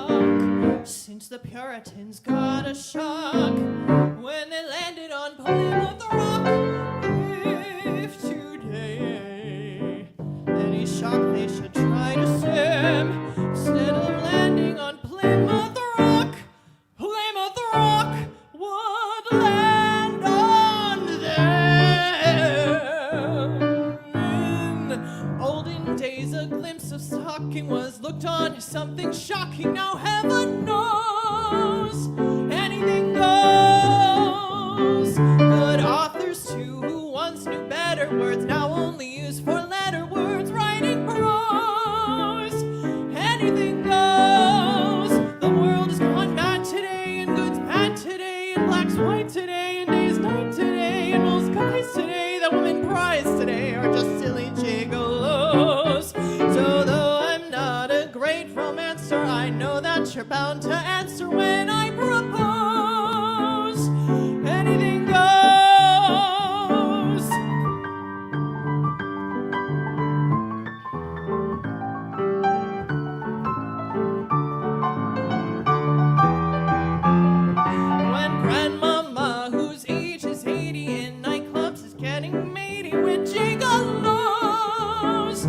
rock. Since the Puritans got a shock when they landed on Plymouth Rock. If today any shock they should try to sim, instead of landing on Plymouth Rock would land on them. In olden days, a glimpse of stocking was looked on as something shocking. Now heaven knows anything goes. Good authors too, who once knew better words, now only use four-letter words, writing prose. Anything goes. The world has gone mad today, and good's bad today, and black's white today, and day's night today, and most guys today that women prize today are just silly gigolos. So though I'm not a great romancer, I know that you're bound to answer when I propose. Anything goes. When grandmama, whose age is 80, in nightclubs is getting matey with gigolos.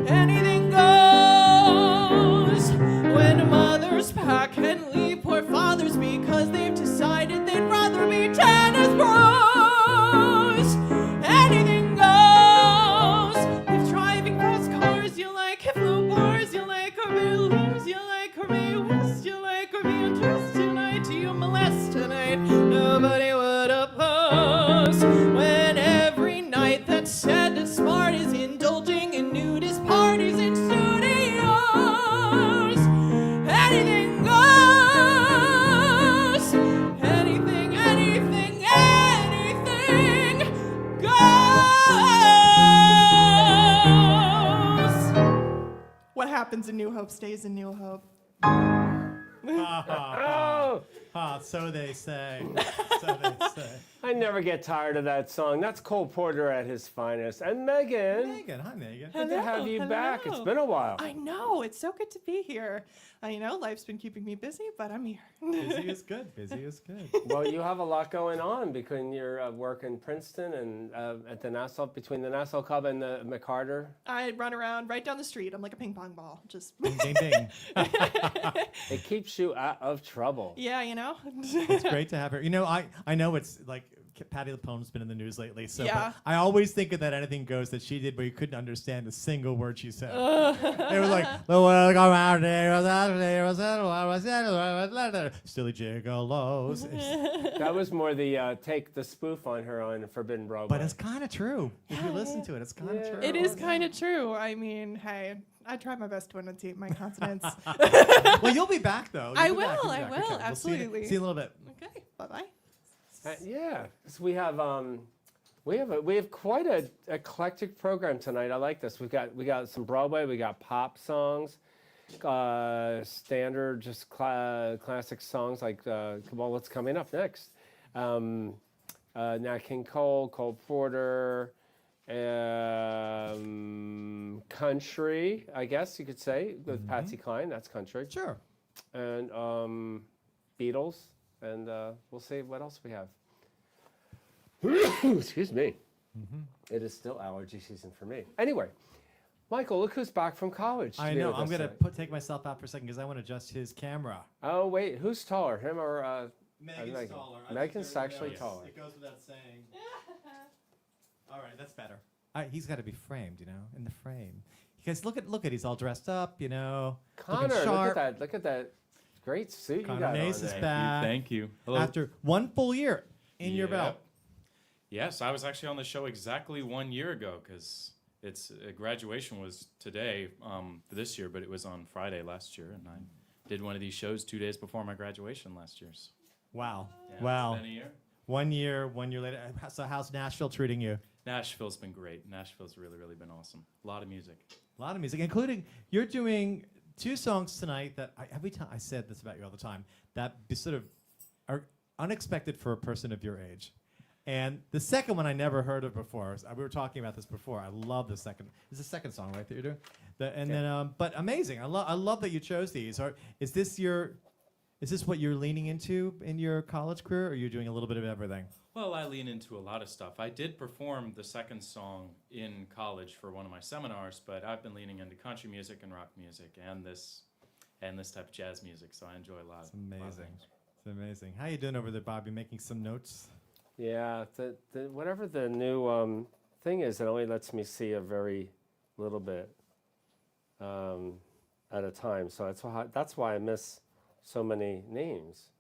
Anything goes. When mothers pack and leave poor fathers because they've decided they'd rather be tennis pros. Anything goes. If driving fast cars you like, if low bars you like, or balloons you like, or May West you like, or be undressed tonight, do you molest tonight? Nobody would oppose. When every night that's sad and smart is indulging in nudist parties in studios. Anything goes. Anything, anything, anything goes. What happens in New Hope stays in New Hope. So they say. So they say. I never get tired of that song. That's Cole Porter at his finest. And Megan. Megan, hi Megan. Good to have you back. It's been a while. I know. It's so good to be here. I know life's been keeping me busy, but I'm here. Busy is good. Busy is good. Well, you have a lot going on between your work in Princeton and at the Nassau, between the Nassau Club and the McCarter. I run around right down the street. I'm like a ping pong ball. Just Ding, ding, ding. It keeps you out of trouble. yeah, you know. It's great to have her. You know, I know it's like Patti LuPone's been in the news lately, so Yeah. but I always think of that Anything Goes that she did where you couldn't understand a single word she said. It was like, the world go round there, silly gigolos. That was more the take the spoof on her on Forbidden Broadway. But it's kind of true. If you listen to it, it's kind of true. It is kind of true. I mean, hey, I try my best to enunciate my consonants. Well, you'll be back though. I You'll be will, back, you'll be I back. will, Okay, we'll absolutely. see you in a little bit. Okay, bye-bye. Yeah, so we have quite a eclectic program tonight. I like this. We got some Broadway. We got pop songs, standard just classic songs like what's coming up next? Nat King Cole, Cole Porter, country. I guess you could say with Patsy Cline. That's country. Sure. And Beatles. And we'll see what else we have. Excuse me. It is still allergy season for me. Anyway, Michael, look who's back from college. I know. I'm going to take myself out for a second because I want to adjust his camera. Oh, wait. Who's taller, him or Megan's Megan? taller. Megan's actually taller. It goes without saying. All right, that's better. He's got to be framed, you know, in the frame. Because look at he's all dressed up, you know. Connor, sharp. look at that great suit Connor you got Nace on is there. back. Thank you. Hello. After one full year in your belt. Yes, I was actually on the show exactly 1 year ago because its graduation was today for this year, but it was on Friday last year, and I did one of these shows 2 days before my graduation last year. So, Wow. yeah, Wow. It's been a year. 1 year, 1 year later. So how's Nashville treating you? Nashville's been great. Nashville's really, really been awesome. A lot of music. A lot of music, including you're doing 2 songs tonight that every time I said this about you all the time, that sort of are unexpected for a person of your age. And the second one I never heard of before. We were talking about this before. I love the second. It's the second song, right, that you're doing? But amazing. I love that you chose these. Is this what you're leaning into in your college career, or are you doing a little bit of everything? Well, I lean into a lot of stuff. I did perform the second song in college for one of my seminars, but I've been leaning into country music and rock music and this type of jazz music, so I enjoy a lot. It's amazing. It's amazing. How you doing over there, Bob? You making some notes? Yeah, whatever the new thing is, it only lets me see a very little bit at a time. So that's why I miss so many names.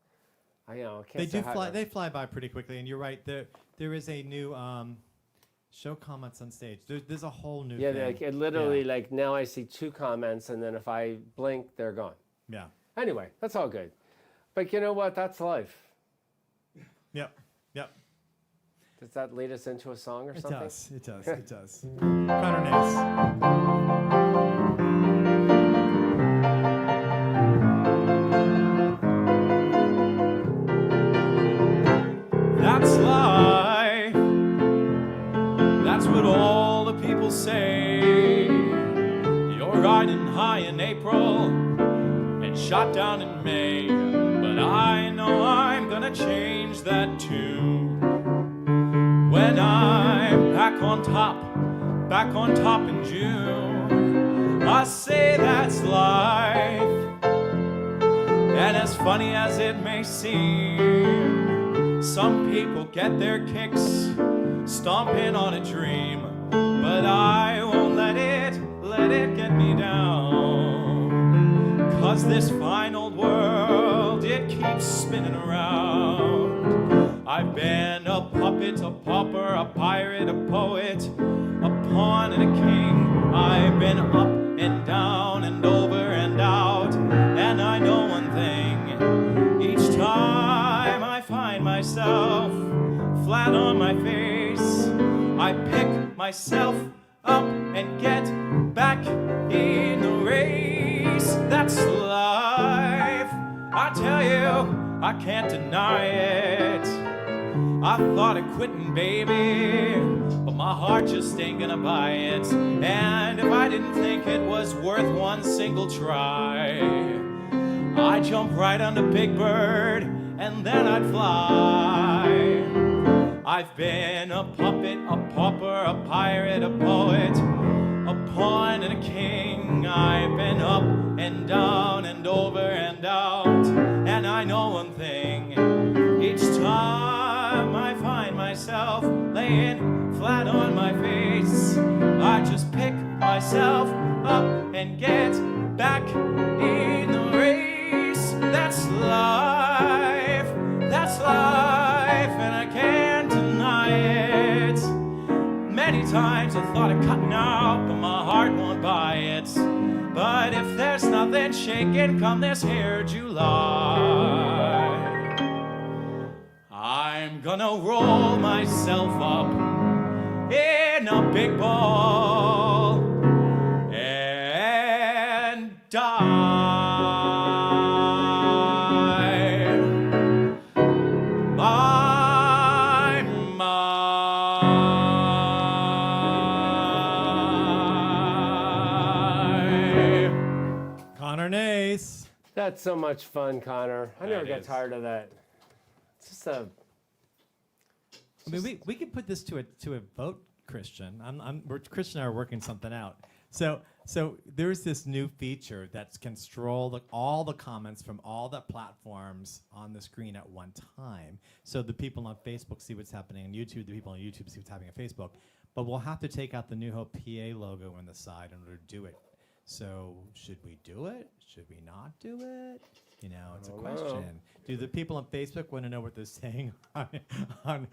I can't. They fly by pretty quickly, and you're right. There is a new show comments on stage. There's a whole new thing. Like it literally like now I see 2 comments, and then if I blink, they're gone. Yeah. Anyway, that's all good. But you know what? That's life. Yep. Does that lead us into a song or something? It does. Connor Nace. That's life. That's what all the people say. You're riding high in April and shot down in May. But I know I'm gonna change that tune. When I'm back on top in June, I say that's life. And as funny as it may seem, some people get their kicks stomping on a dream. But I won't let it get me down. 'Cause this fine old world, it keeps spinning around. I've been a puppet, a pauper, a pirate, a poet, a pawn and a king. I've been up and down and over and out. And I know one thing, each time I find myself flat on my face, I pick myself up and get back in the race. That's life, I tell you, I can't deny it. I thought of quitting, baby, but my heart just ain't gonna buy it. And if I didn't think it was worth one single try, I'd jump right on the big bird and then I'd fly. I've been a puppet, a pauper, a pirate, a poet, a pawn and a king. I've been up and down and over and out. And I know one thing, each time I find myself laying flat on my face, I just pick myself up and get back in the race. That's life, and I can't deny it. Many times I thought of cutting out, but my heart won't buy it. But if there's nothing shaking come this here July, I'm gonna roll myself up in a big ball and die. Connor Nace. That's so much fun, Connor. I never That get is. tired of that. It's just a. I mean, we could put this to a vote, Christian. Christian and I are working something out. So there's this new feature that can stroll all the comments from all the platforms on the screen at one time. So the people on Facebook see what's happening on YouTube. The people on YouTube see what's happening on Facebook. But we'll have to take out the New Hope PA logo on the side in order to do it. So should we do it? Should we not do it? You know, it's a question. Do the people on Facebook want to know what they're saying on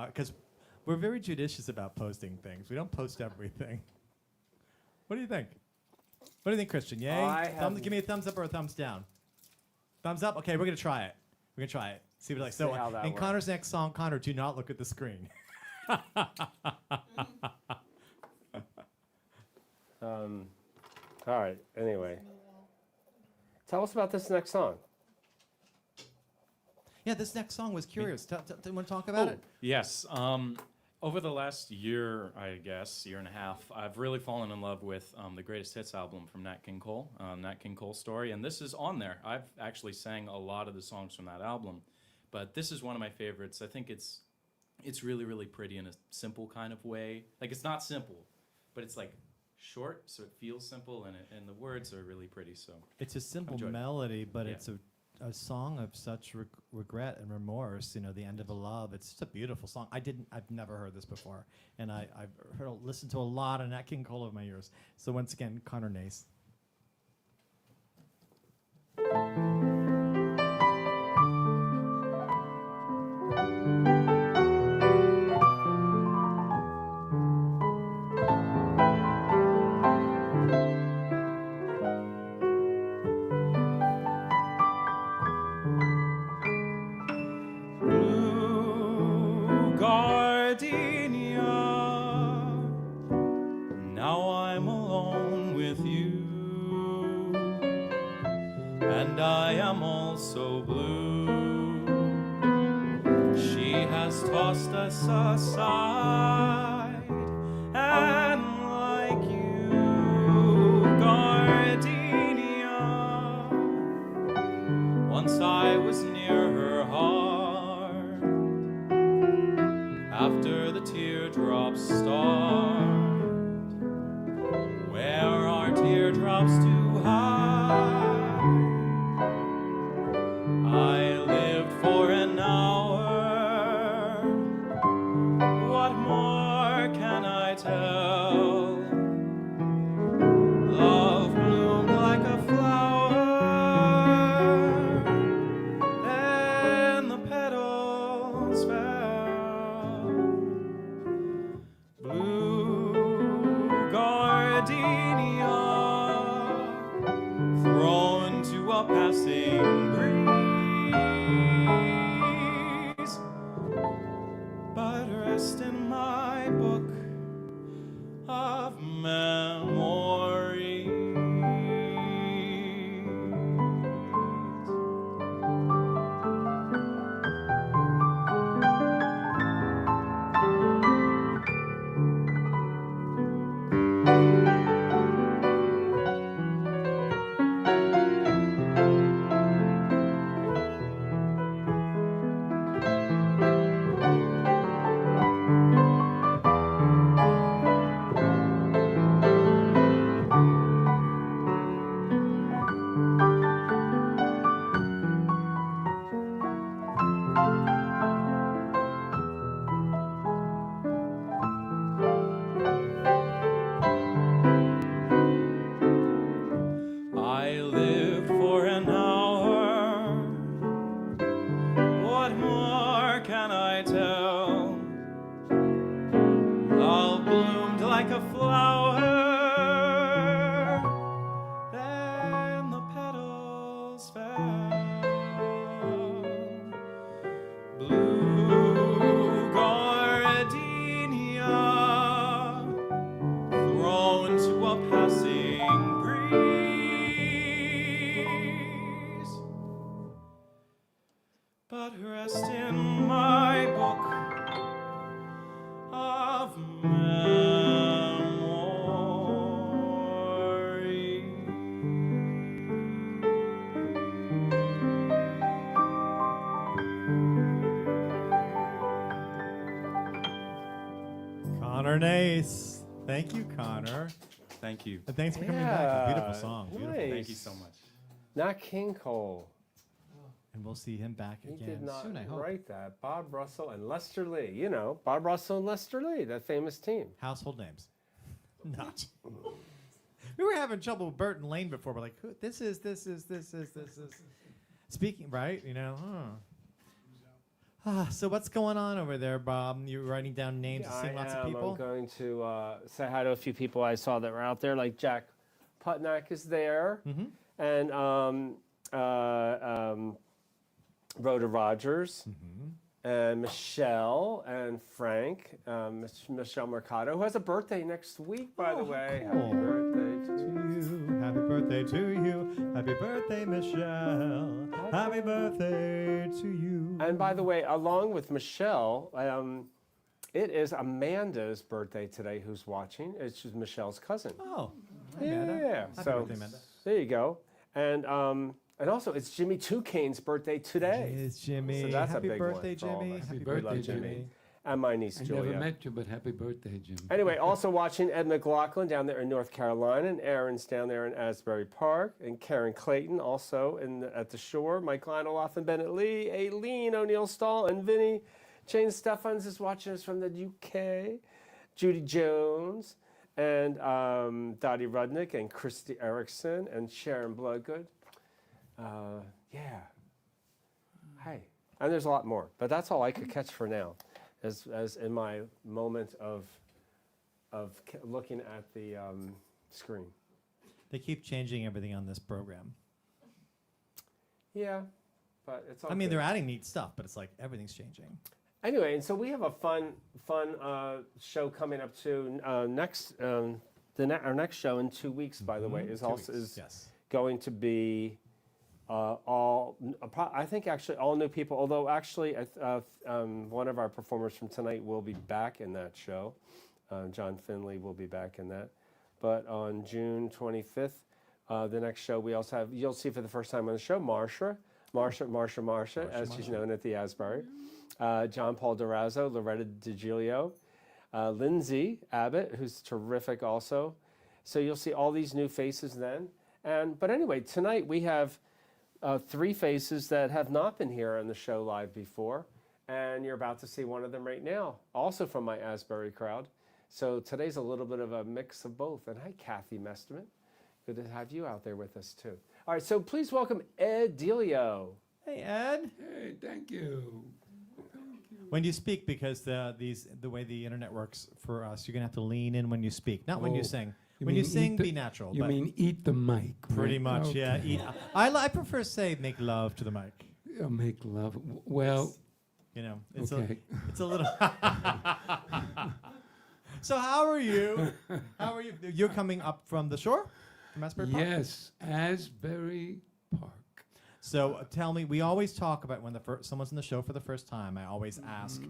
because we're very judicious about posting things. We don't post everything. What do you think? What do you think, Christian? Yay? Give me a thumbs up or a thumbs down. Thumbs up? Okay, we're going to try it. We're going to try it. See what it like. So how that in works. Connor's next song, Connor, do not look at the screen. All right. Anyway, tell us about this next song. Yeah, this next song was curious. Do you want to talk about it? Yes. Over the last year, I guess, year and a half, I've really fallen in love with the Greatest Hits album from Nat King Cole, Nat King Cole Story, and this is on there. I've actually sang a lot of the songs from that album, but this is one of my favorites. I think it's really, really pretty in a simple kind of way. Like, it's not simple, but it's like short, so it feels simple, and the words are really pretty. So It's a simple enjoyed it. melody, but Yeah. it's a song of such regret and remorse. You know, the end of a love. It's just a beautiful song. I've never heard this before, and I've listened to a lot of Nat King Cole over my years. So once again, Connor Nace. Blue gardenia, now I'm alone with you, and I am also blue. She has tossed us aside, and like you, gardenia, once I was near her heart, after the teardrops start, where are teardrops to hide? I lived for an hour, what more can I tell? Love bloomed like a flower, then the petals fell. Blue gardenia, thrown to a passing breeze, but rest in my book of memories. I lived for an hour, what more can I tell? Love bloomed like a flower, then the petals fell. Blue gardenia, thrown to a passing breeze, but rest in my book of Connor Nace. Thank you, Connor. Thank you. And thanks for coming back. A beautiful Yeah, song. Beautiful. nice. Thank you so much. Nat King Cole. And we'll see him back He again did not soon, I hope. write that. Bob Russell and Lester Lee. You know, Bob Russell and Lester Lee, that famous team. Household names. Not. We were having trouble with Burt and Lane before. We're like, who, this is. Speaking, right? You know, so what's going on over there, Bob? You're writing down names and seeing lots of people? I'm going to say hi to a few people I saw that were out there, like Jack Putnack is there, and Rhoda Rogers, and Michelle and Frank, Michelle Mercado, who has a birthday next week, by the way. Cool. Happy birthday to you. Happy birthday to you. Happy birthday, Michelle. Happy birthday to you. And by the way, along with Michelle, It is Amanda's birthday today. Who's watching? It's just Michelle's cousin. Oh, hi, Amanda. Yeah. Happy So birthday, Amanda. there you go. And also it's Jimmy Toucane's birthday today. It's Jimmy. So that's a Happy big birthday, one for all of Jimmy. us. Happy We birthday, love Jimmy. And my niece I Julia. never met you, but happy birthday, Jim. Anyway, also watching Ed McLaclin down there in North Carolina, and Aaron's down there in Asbury Park, and Karen Clayton also at the shore, Mike Lionelothan, Bennett Lee, Aileen O'Neill Stahl, and Vinny. Jane Steffens is watching us from the UK, Judy Jones, and Dottie Rudnick, and Christy Erickson, and Sharon Bloodgood. Yeah. Hey. And there's a lot more, but that's all I could catch for now. As in my moment of looking at the screen. They keep changing everything on this program. Yeah, but it's all I mean, good. they're adding neat stuff, but it's like everything's changing. Anyway, and so we have a fun show coming up too. Our next show in 2 weeks, by the way, is 2 also weeks, is yes. going to be I think actually all new people. Although actually, one of our performers from tonight will be back in that show. John Finley will be back in that. But on June 25th, the next show we also have. You'll see for the first time on the show, Marsha, as she's known at the Asbury. John Paul Durazzo, Loretta DiGilio, Lindsay Abbott, who's terrific also. So you'll see all these new faces then. But anyway, tonight we have 3 faces that have not been here on the show live before, and you're about to see one of them right now, also from my Asbury crowd. So today's a little bit of a mix of both. And hi, Kathy Mesterman. Good to have you out there with us too. All right, so please welcome Ed Delio. Hey, Ed. Hey, thank you. When you speak, because the way the internet works for us, you're gonna have to lean in when you speak, not when you Oh, sing. you When you mean sing, eat the- be natural. You but mean eat the mic? pretty right? much, yeah. Okay. Eat. I prefer to say make love to the mic. Make love. Well, You know, it's okay. it's a little. So how are you? How are you? You're coming up from the shore, from Asbury Park. Yes, Asbury Park. So tell me, we always talk about when someone's in the show for the first time. I always ask,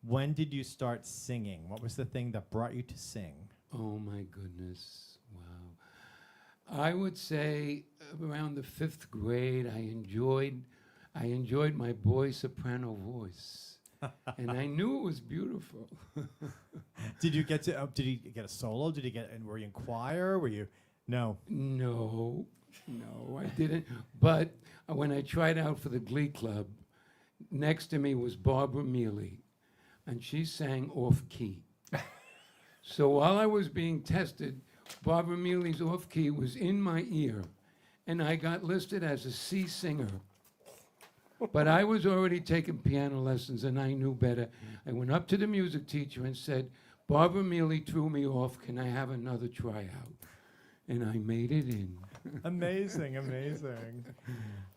when did you start singing? What was the thing that brought you to sing? Oh my goodness! Wow. I would say around the 5th grade, I enjoyed my boy soprano voice, and I knew it was beautiful. Did you get to? Did you get a solo? Did you get? And were you in choir? Were you? No. No, I didn't. But when I tried out for the Glee Club, next to me was Barbara Mealy, and she sang off key. So while I was being tested, Barbara Mealy's off key was in my ear, and I got listed as a C singer. But I was already taking piano lessons, and I knew better. I went up to the music teacher and said, Barbara Mealy threw me off. Can I have another tryout? And I made it in. Amazing. And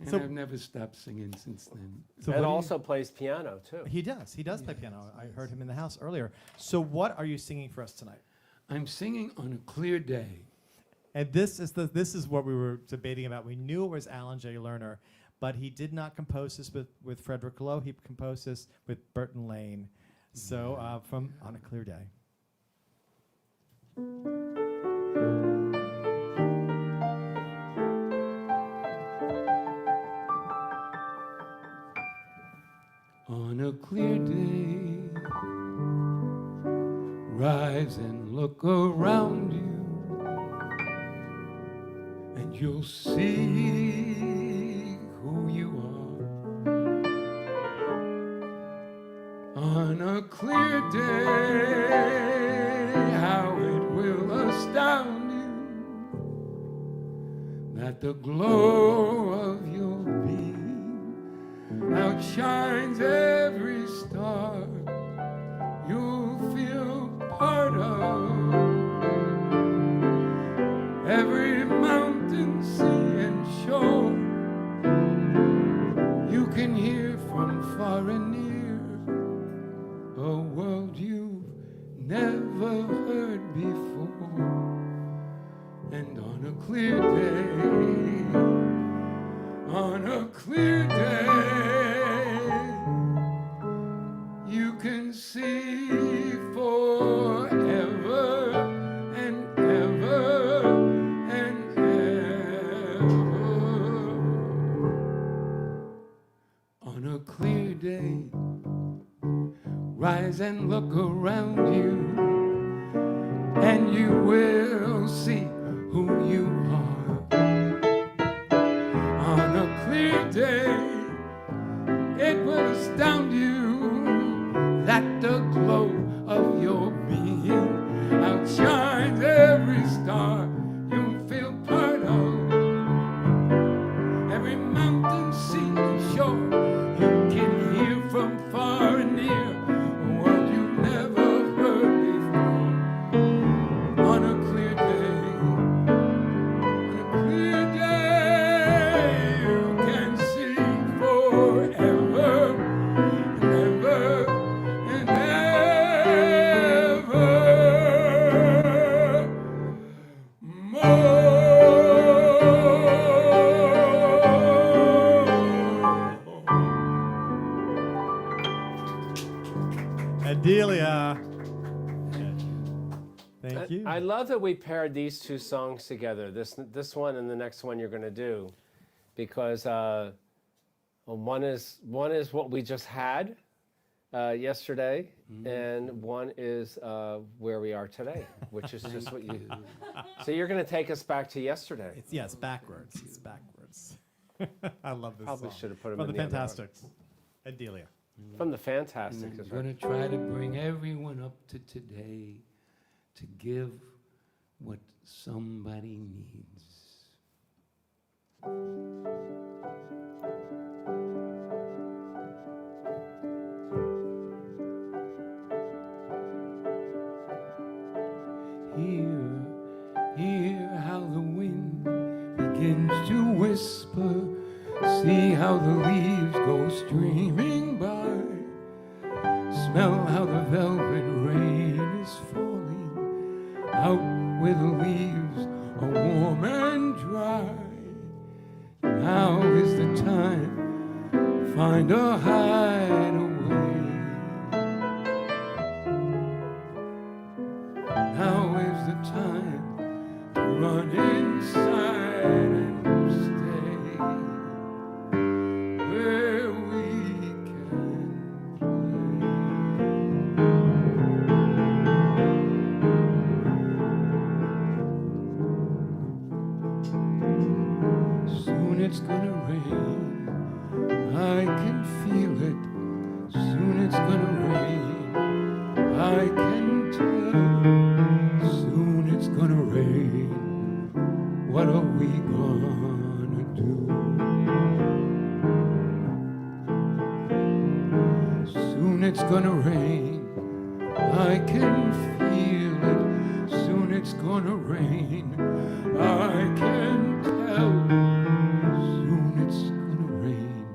So- I've never stopped singing since then. So Ed what do you- also plays piano too. He does. He does play piano. I heard him in the house earlier. So what are you singing for us tonight? I'm singing On a Clear Day. And this is what we were debating about. We knew it was Alan J. Lerner, but he did not compose this with Frederick Lowe. He composed this with Burton Lane. So from On a Clear Day. On a clear day, rise and look around you, and you'll see who you are. On a clear day, how it will astound you that the glow of your being outshines every star you'll feel part of. Every mountain, sea, and shore you can hear from far and near. A world you've never heard before. And on a clear day, on a clear day, you can see On a clear day, rise and look around you, and you will see who you are. On a clear day, it will astound you that the glow of your being outshines every star you feel part of. Every mountain, sea, and shore, you can hear from far and near a world you never heard before. On a clear day, you can see forever and ever and ever more. Adelia. Thank you. I love that we paired these two songs together, this one and the next one you're going to do, because one is what we just had yesterday, and one is where we are today, which is just what you. So you're going to take us back to yesterday. It's backwards. It's backwards. I love this Probably song. should have put 'em From in the the other order. Fantastics. Adelia. From the Fantastics. I'm going to try to bring everyone up to today to give what somebody needs. Hear how the wind begins to whisper. See how the leaves go streaming by. Smell how the velvet rain is falling out where the leaves are warm and dry. Now is the time, find a hideaway. Now is the time to run inside and stay where we can play. Soon it's gonna rain, I can feel it. Soon it's gonna rain, I can tell. Soon it's gonna rain, what are we gonna do? Soon it's gonna rain, I can feel it. Soon it's gonna rain, I can tell. Soon it's gonna rain,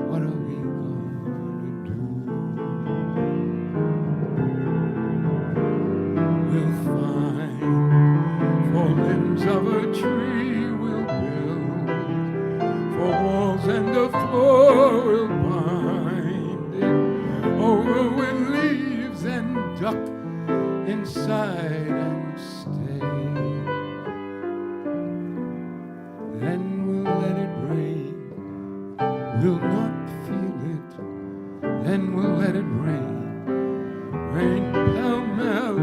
what are we gonna do? We'll find 4 limbs of a tree, we'll build 4 walls and a floor, we'll bind it over with leaves and duck inside and stay. Then we'll let it rain, we'll not feel it. Then we'll let it rain, rain pell-mell,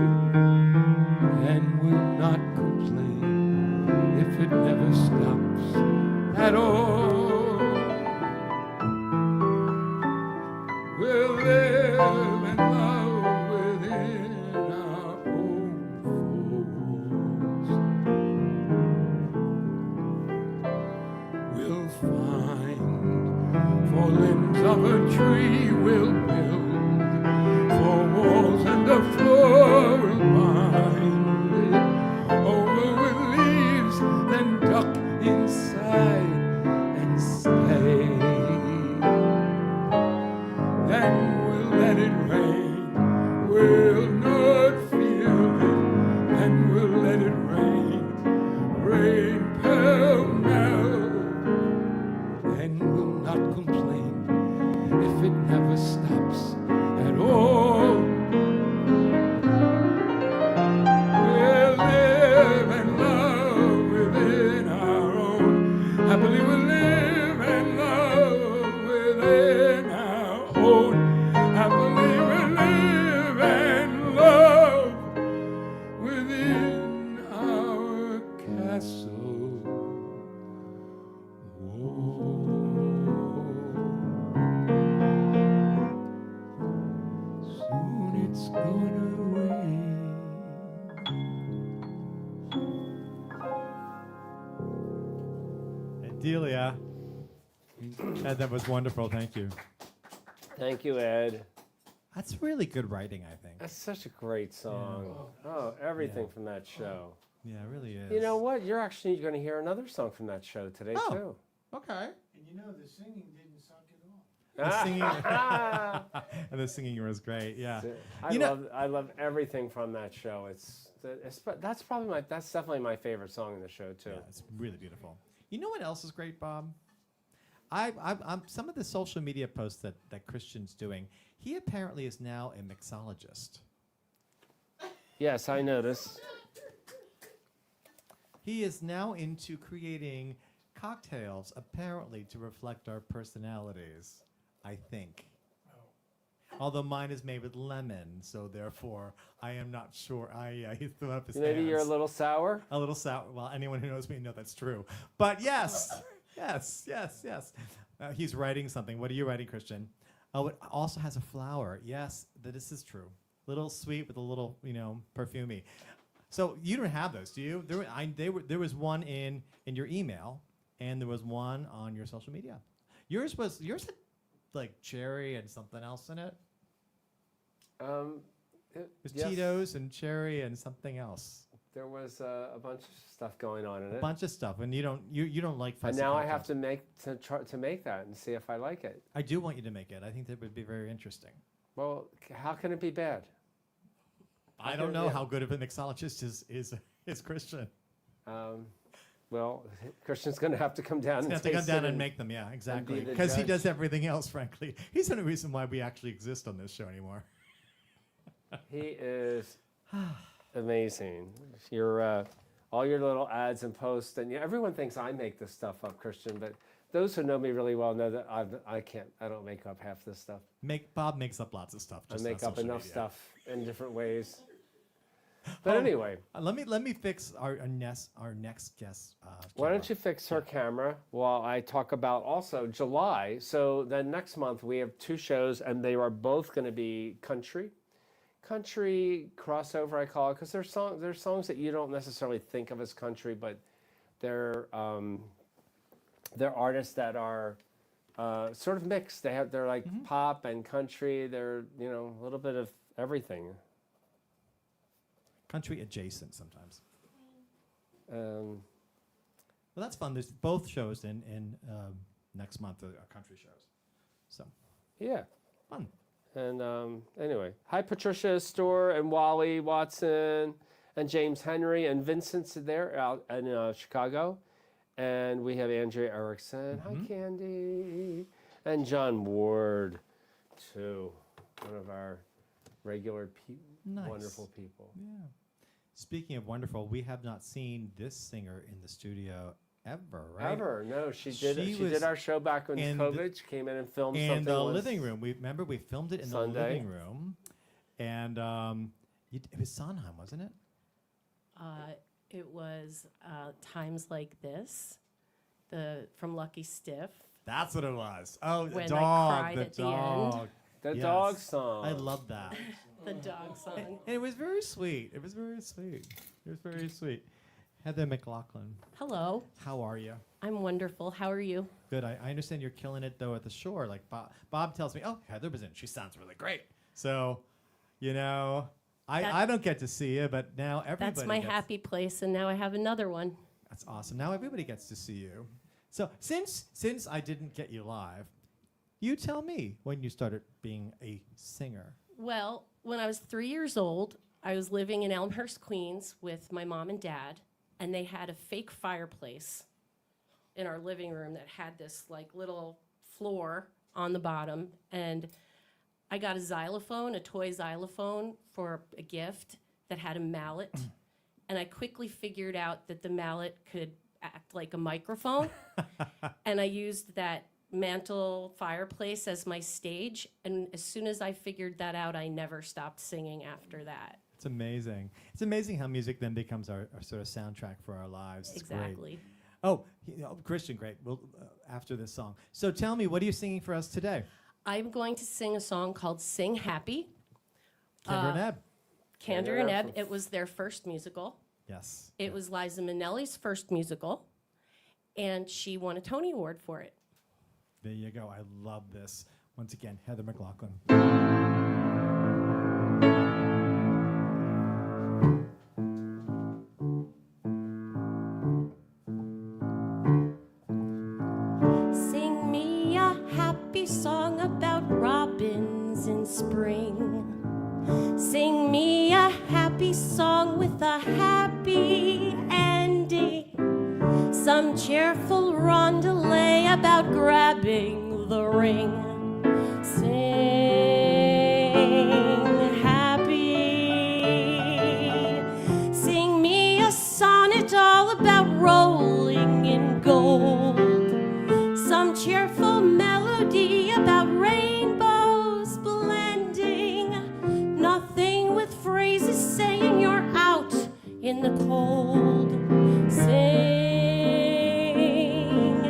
and we'll not complain if it never stops at all. We'll live and love within our own 4 walls. We'll find 4 limbs of a tree, we'll build 4 walls and a floor, we'll bind it over with leaves, then duck inside and stay. Then we'll let it rain, we'll not feel it. Then we'll let it rain, rain pell-mell, and we'll not complain if it never stops at all. Ed, that was wonderful. Thank you. Thank you, Ed. That's really good writing, I think. That's such a great song. Oh, everything Yeah. from that show. Yeah, it really is. You know what? You're actually going to hear another song from that show today, Oh. too. Okay. And you know, the singing didn't suck at all. The singing, and the singing was great. Yeah. I love everything from that show. That's definitely my favorite song in the show too. Yeah, it's really beautiful. You know what else is great, Bob? I'm some of the social media posts that Christian's doing. He apparently is now a mixologist. Yes, I noticed. He is now into creating cocktails, apparently to reflect our personalities, I think. Although mine is made with lemon, so therefore I am not sure. He threw up his Maybe hands. you're a little sour. A little sour. Well, anyone who knows me knows that's true. But yes, yes. He's writing something. What are you writing, Christian? Oh, it also has a flower. Yes, this is true. Little sweet with a little, perfumey. So you don't have those, do you? There was one in your email, and there was one on your social media. Yours had like cherry and something else in it. There's Yes, Tito's and cherry and something else. there was a bunch of stuff going on in A it. bunch of stuff, and you don't like. And fussy now I have cocktails. to make that and see if I like it. I do want you to make it. I think that would be very interesting. Well, how can it be bad? I don't know how good of a mixologist is Christian. Well, Christian's going to have to come down He's and gonna have to come taste down it and make them. Yeah, exactly. the Because he judge. does everything else. Frankly, he's the only reason why we actually exist on this show anymore. He is amazing. Your all your little ads and posts, and everyone thinks I make this stuff up, Christian. But those who know me really well know that I can't. I don't make up half this stuff. Bob makes up lots of stuff. I Just make on up social enough media. stuff in different ways. But Oh, anyway, let me fix our next guest. why camera. don't you fix her camera while I talk about also July? So then next month we have 2 shows, and they are both going to be country crossover, I call it, because there's songs that you don't necessarily think of as country, but they're artists that are sort of mixed. They're like pop and country. They're a little bit of everything. Country adjacent sometimes. Um, Well, that's fun. There's both shows in next month are country shows. So yeah. fun. And anyway, hi Patricia Storr and Wally Watson and James Henry and Vincent's there out in Chicago. And we have Andrea Erickson. Hi Candy. And John Ward, too. One of our regular Nice. wonderful people. Yeah. Speaking of wonderful, we have not seen this singer in the studio ever, right? Ever. No, she did She she was did our show back when in COVID. She came in and filmed In something. the once. living room. We filmed it in the Sunday. living room, and it was Sondheim, wasn't it? It was Times Like This, from Lucky Stiff. That's what it was. Oh, the When I dog, cried the at the end. dog. The Yes. dog song. I love that. The dog song. And it was very sweet. It was very sweet. It was very sweet. Heather McLaclin, Hello, how are you? I'm wonderful. How are you? Good. I understand you're killing it though at the shore. Like Bob tells me, oh, Heather was in. She sounds really great. So, I don't get to see you, but now everybody. That's my gets, happy place, and now I have another one. That's awesome. Now everybody gets to see you. So since I didn't get you live, you tell me when you started being a singer. Well, when I was 3 years old, I was living in Elmhurst, Queens with my mom and dad, and they had a fake fireplace in our living room that had this like little floor on the bottom, and I got a toy xylophone for a gift that had a mallet, and I quickly figured out that the mallet could act like a microphone, and I used that mantle fireplace as my stage, and as soon as I figured that out, I never stopped singing after that. It's amazing. It's amazing how music then becomes our sort of soundtrack for our lives. It's great. Exactly. Oh, Christian, great. Well, after this song. So tell me, what are you singing for us today? I'm going to sing a song called Sing Happy. Kendra and Ebb. Kander and Ebb, it was their first musical. Yes. It was Liza Minnelli's first musical, and she won a Tony Award for it. There you go. I love this. Once again, Heather McLaclin. Sing me a happy song about robins in spring. Sing me a happy song with a happy ending. Some cheerful rondelay about grabbing the ring. Sing happy. Sing me a sonnet all about rolling in gold. Some cheerful melody about rainbows blending. Nothing with phrases saying you're out in the cold. Sing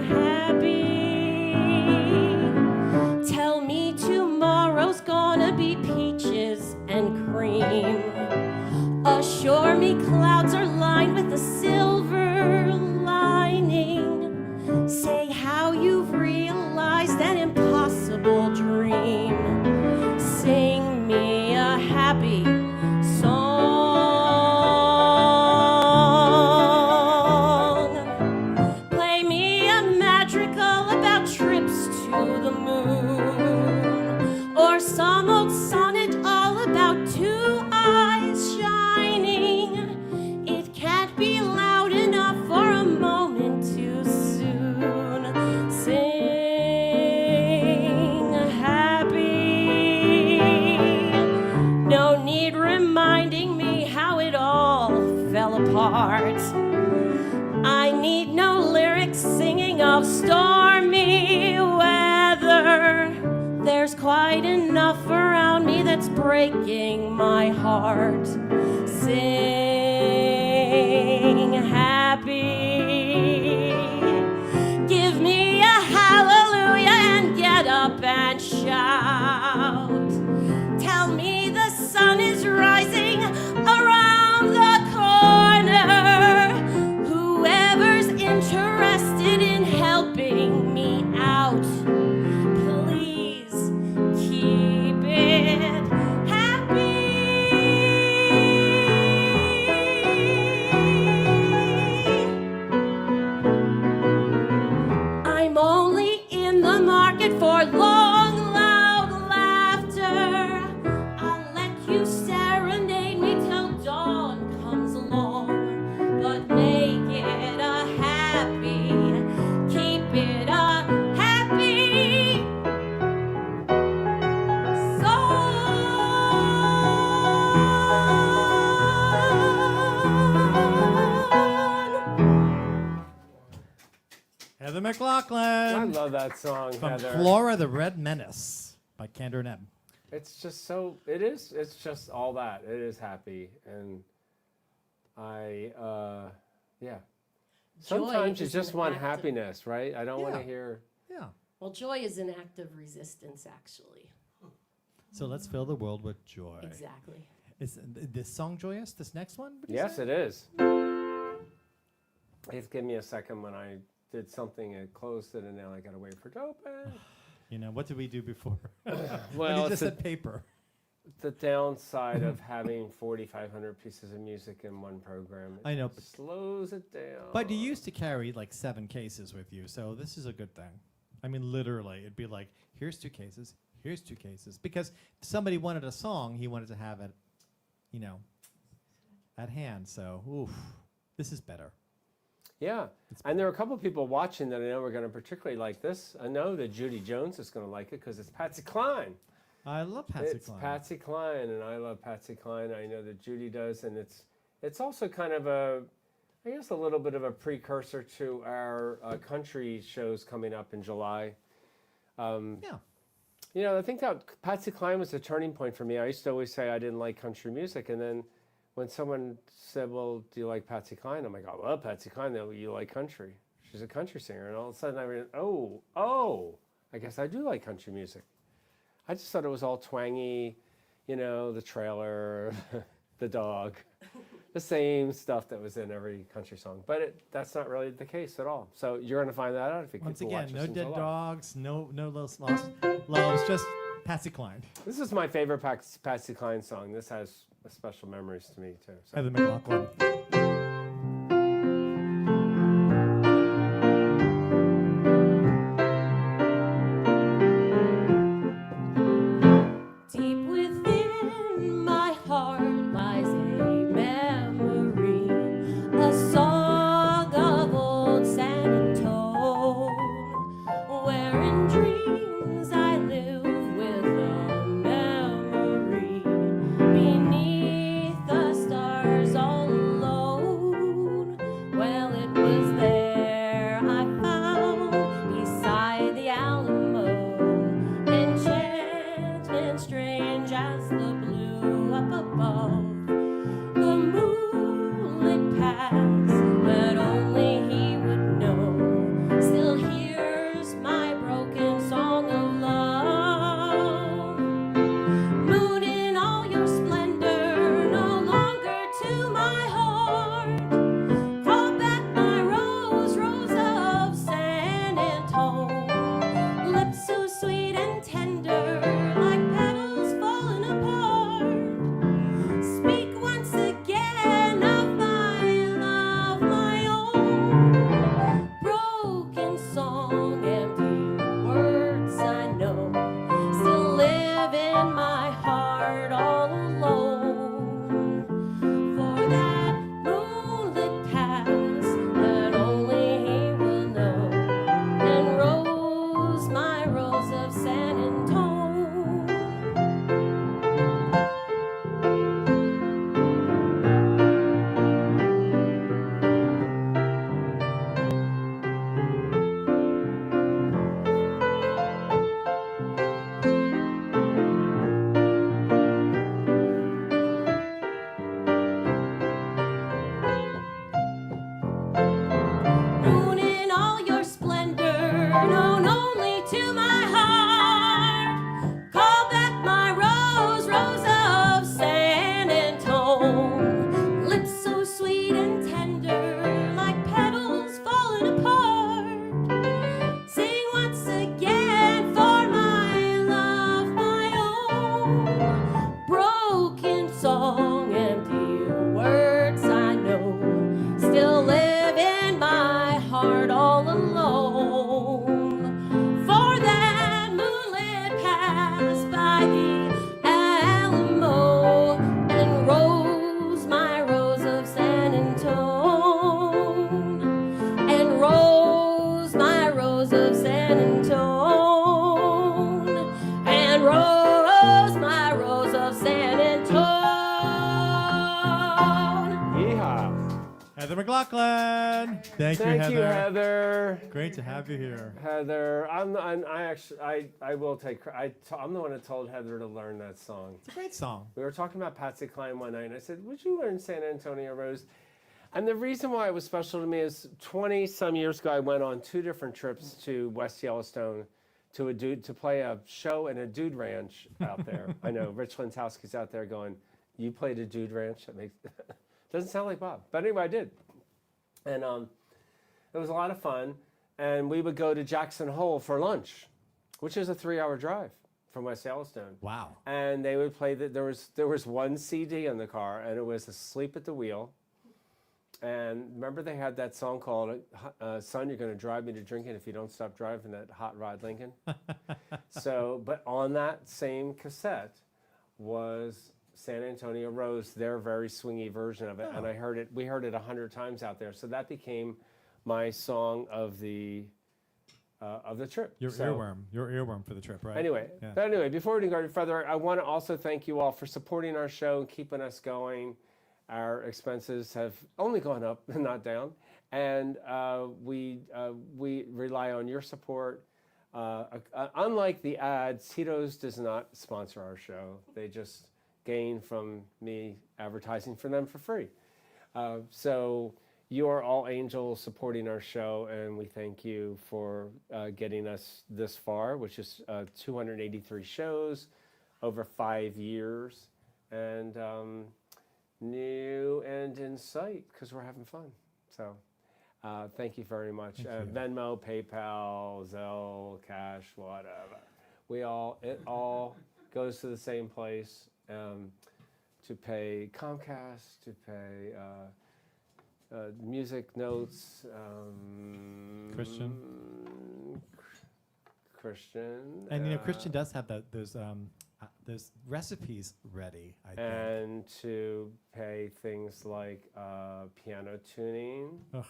happy. Tell me tomorrow's gonna be peaches and cream. Assure me clouds are lined with a silver lining. Say how you've realized an impossible dream. Sing me a happy song. Play me a madrigal about trips to the moon. Or some old sonnet all about two eyes shining. It can't be loud enough for a moment too soon. Sing happy. No need reminding me how it all fell apart. I need no lyrics singing of stormy weather. There's quite enough around me that's breaking my heart. Sing happy. Give me a hallelujah and get up and shout. Tell me the sun is rising around the corner. Whoever's interested in helping me out, please keep it happy. I'm only in the market for long, loud laughter. I'll let you serenade me till dawn comes along. But make it a happy, keep it a happy song. Heather I McLaclin. love that song, From Heather. Flora the Red Menace by Kander and Ebb. It's just so, it's just all that. It is happy. And yeah. Sometimes you is just an want act of- happiness, right? I don't want to Yeah. hear. Yeah. Well, joy is an act of resistance, actually. So let's fill the world with joy. Exactly. Is this song joyous? This next one? would you Yes, say? it is. Just give me a second when I did something, it closed it, and now I got to wait for it to open. You know, what did we do before? Well, you it's just said paper. the downside of having 4,500 pieces of music in one program. I know, It slows it down. But you used to carry like 7 cases with you, so this is a good thing. I mean, literally, it'd be like, here's 2 cases, here's 2 cases. Because if somebody wanted a song, he wanted to have it, you know, at hand. So, oof, this is better. Yeah, and there are a couple of people watching that I know are going to particularly like this. I know that Judy Jones is going to like it because it's Patsy Cline. I love Patsy It's Cline. Patsy Cline, and I love Patsy Cline. I know that Judy does, and it's also kind of a, I guess, a little bit of a precursor to our country shows coming up in July. Yeah. You know, I think that Patsy Cline was a turning point for me. I used to always say I didn't like country music, and then when someone said, well, do you like Patsy Cline? I'm like, I love Patsy Cline. Though you like country. She's a country singer. And all of a sudden I went, oh, I guess I do like country music. I just thought it was all twangy, you know, the trailer, the dog. the same stuff that was in every country song. But that's not really the case at all. So you're going to find that out if you Once keep again, watch no us until dead live. dogs, no lost loves, just Patsy Cline. This is my favorite Patsy Cline song. This has special memories to me too. So. Heather McLaclin. Deep within my heart lies a memory, a song of old San Antone, where in dreams I live with a memory beneath the stars all alone. Well, it was there I found beside the Alamo enchantment strange as the blue up above. The moonlit paths that only he would know still hears my broken song of love. Moon in all your splendor, no longer to my heart. Call back my rose, rose of San Antone. Lips so sweet and tender, like petals falling apart. Speak once again of my love, my own. Broken song, empty words I know, still live in my heart all alone. For that moonlit past that only he will know, and rose, my rose of San Antone. Moon in all your splendor, known only to my heart. Call back my rose, rose of San Antone. Lips so sweet and tender, like petals falling apart. Sing once again for my love, my own. Broken song, empty words I know, still live in my heart all alone. For that moonlit pass by the Alamo, and rose, my rose of San Antone, and rose, my rose of San Antone, and rose, my rose of San Antone. Yeehaw. Heather McLaclin. Thank you, Heather. Great to have you here. Heather, I will take. I'm the one that told Heather to learn that song. It's a great song. We were talking about Patsy Cline one night, and I said, "Would you learn San Antonio Rose?" And the reason why it was special to me is 20-some years ago, I went on 2 different trips to West Yellowstone to play a show in a dude ranch out there. I know Rich Lintowski's out there going, "You played a dude ranch? That makes doesn't sound like Bob." But anyway, I did, and it was a lot of fun. And we would go to Jackson Hole for lunch, which is a 3-hour drive from West Yellowstone. Wow. And they would play there was one CD in the car, and it was "Asleep at the Wheel." And remember, they had that song called "Son, You're Going to Drive Me to Drinking If You Don't Stop Driving That Hot Rod Lincoln." So, but on that same cassette was San Antonio Rose, their very swingy version of it, and we heard it 100 times out there. So that became my song of the trip. Your earworm for the trip, right? Anyway, Yeah. but anyway, before we go any further, I want to also thank you all for supporting our show and keeping us going. Our expenses have only gone up and not down, and we rely on your support. Unlike the ads, Tito's does not sponsor our show. They just gain from me advertising for them for free. So you are all angels supporting our show, and we thank you for getting us this far, which is 283 shows over 5 years. And new end in sight because we're having fun. So thank you very much. Venmo, PayPal, Zelle, Cash, whatever. It all goes to the same place to pay Comcast, to pay music notes. Christian. Christian. And Christian does have those recipes ready, I think. And to pay things like piano tuning. Ugh.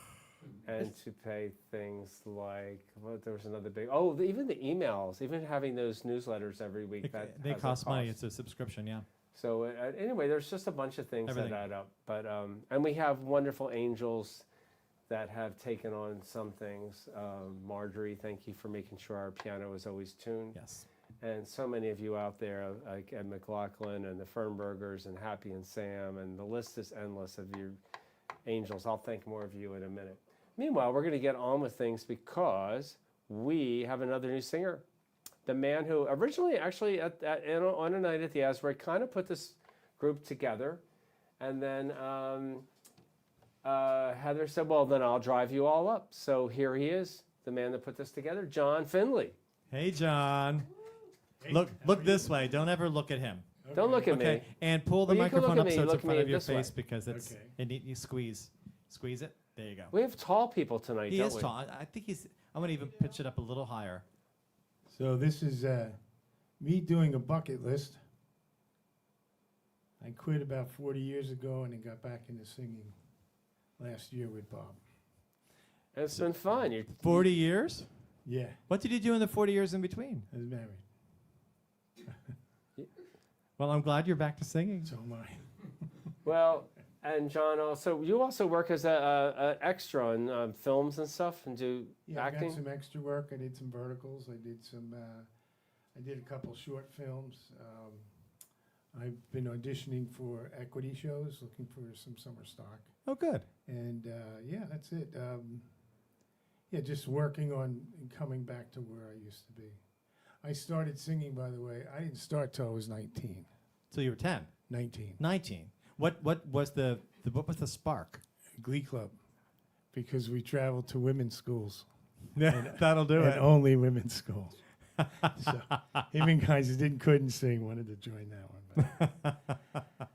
And to pay things like, there was another big, even the emails, even having those newsletters every week. They has a cost money. cost. It's a subscription, yeah. So anyway, there's just a bunch of things Everything. that add up. But and we have wonderful angels that have taken on some things. Marjorie, thank you for making sure our piano is always tuned. Yes. And so many of you out there, like at McLaclin and the Fernbergers and Happy and Sam, and the list is endless of your angels. I'll thank more of you in a minute. Meanwhile, we're going to get on with things because we have another new singer. The man who originally, actually, on a night at the Asbury, kind of put this group together. And then Heather said, well, then I'll drive you all up. So here he is, the man that put this together, John Finley. Hey, John. Look this way. Don't ever look at him. Don't look at me. And pull the Well, you can microphone look up at so me. it's in Look front me of your this way. face because it's Okay. you squeeze it. There you go. We have tall people tonight, He don't is we? tall. I think I'm going to even pitch it up a little higher. So this is me doing a bucket list. I quit about 40 years ago and then got back into singing last year with Bob. It's been fun. 40 years? Yeah, What did you do in the 40 years in between? I was married. Well, I'm glad you're back to singing. So am I. Well, and John, you also work as a extra in films and stuff and do Yeah, I acting? got some extra work. I did some verticals. I did a couple short films. I've been auditioning for equity shows, looking for some summer stock. Oh, good. And yeah, that's it. Yeah, just working on coming back to where I used to be. I started singing, by the way. I didn't start till I was 19. So you were 10, 19. 19. What was the spark? Glee Club, because we traveled to women's schools. That'll do And only women's schools. So even guys that couldn't sing wanted to join that one. But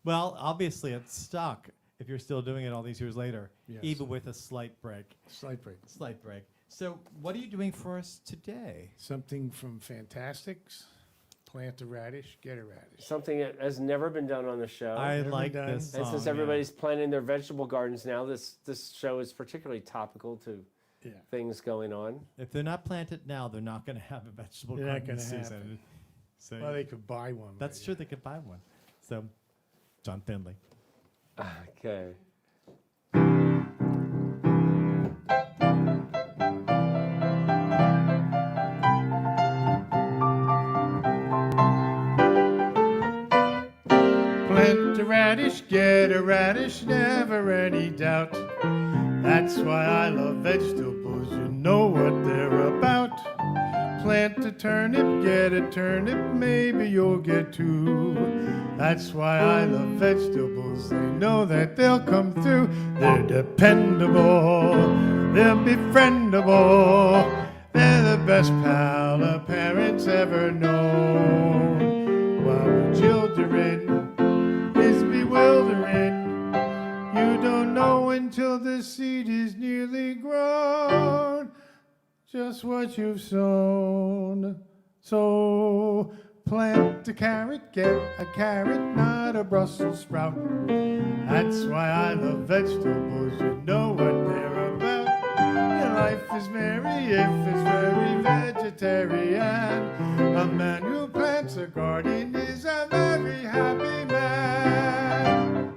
Well, obviously it's stuck if you're still doing it all these years later, Yes. even with a slight break. slight break. Slight break. So what are you doing for us today? Something from Fantastics. Plant a radish, get a radish. Something that has never been done on the show. I Never like done. this and song. since everybody's planting their vegetable gardens now, this show is particularly topical to Yeah. things going on. If they're not planted now, they're not going to have a vegetable They're not garden gonna season. happen. So Well, they could buy one. that's but true. They could buy one. So, John Finley. Okay. Plant a radish, get a radish, never any doubt. That's why I love vegetables, you know what they're about. Plant a turnip, get a turnip, maybe you'll get two. That's why I love vegetables, they know that they'll come through. They're dependable, they're befriendable. They're the best pal a parent's ever known. While we're children is bewildering. You don't know until the seed is nearly grown just what you've sown. So plant a carrot, get a carrot, not a Brussels sprout. That's why I love vegetables, you know what they're about. Your life is merry if it's very vegetarian. A man who plants a garden is a very happy man.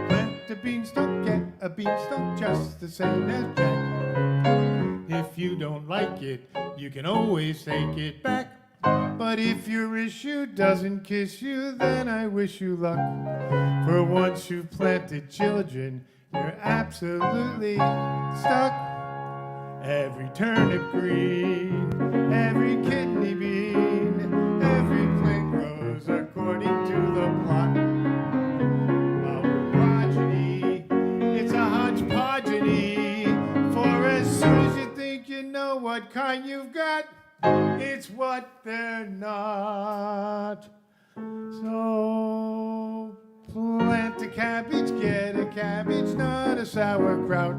Plant a beanstalk, get a beanstalk just the same as Jack. If you don't like it, you can always take it back. But if your issue doesn't kiss you, then I wish you luck. For once you've planted children, you're absolutely stuck. every turnip green, every kidney bean, every plant grows according to the plot of progeny. It's a hodgepodgeny, for as soon as you think you know what kind you've got, it's what they're not. So plant a cabbage, get a cabbage, not a sauerkraut.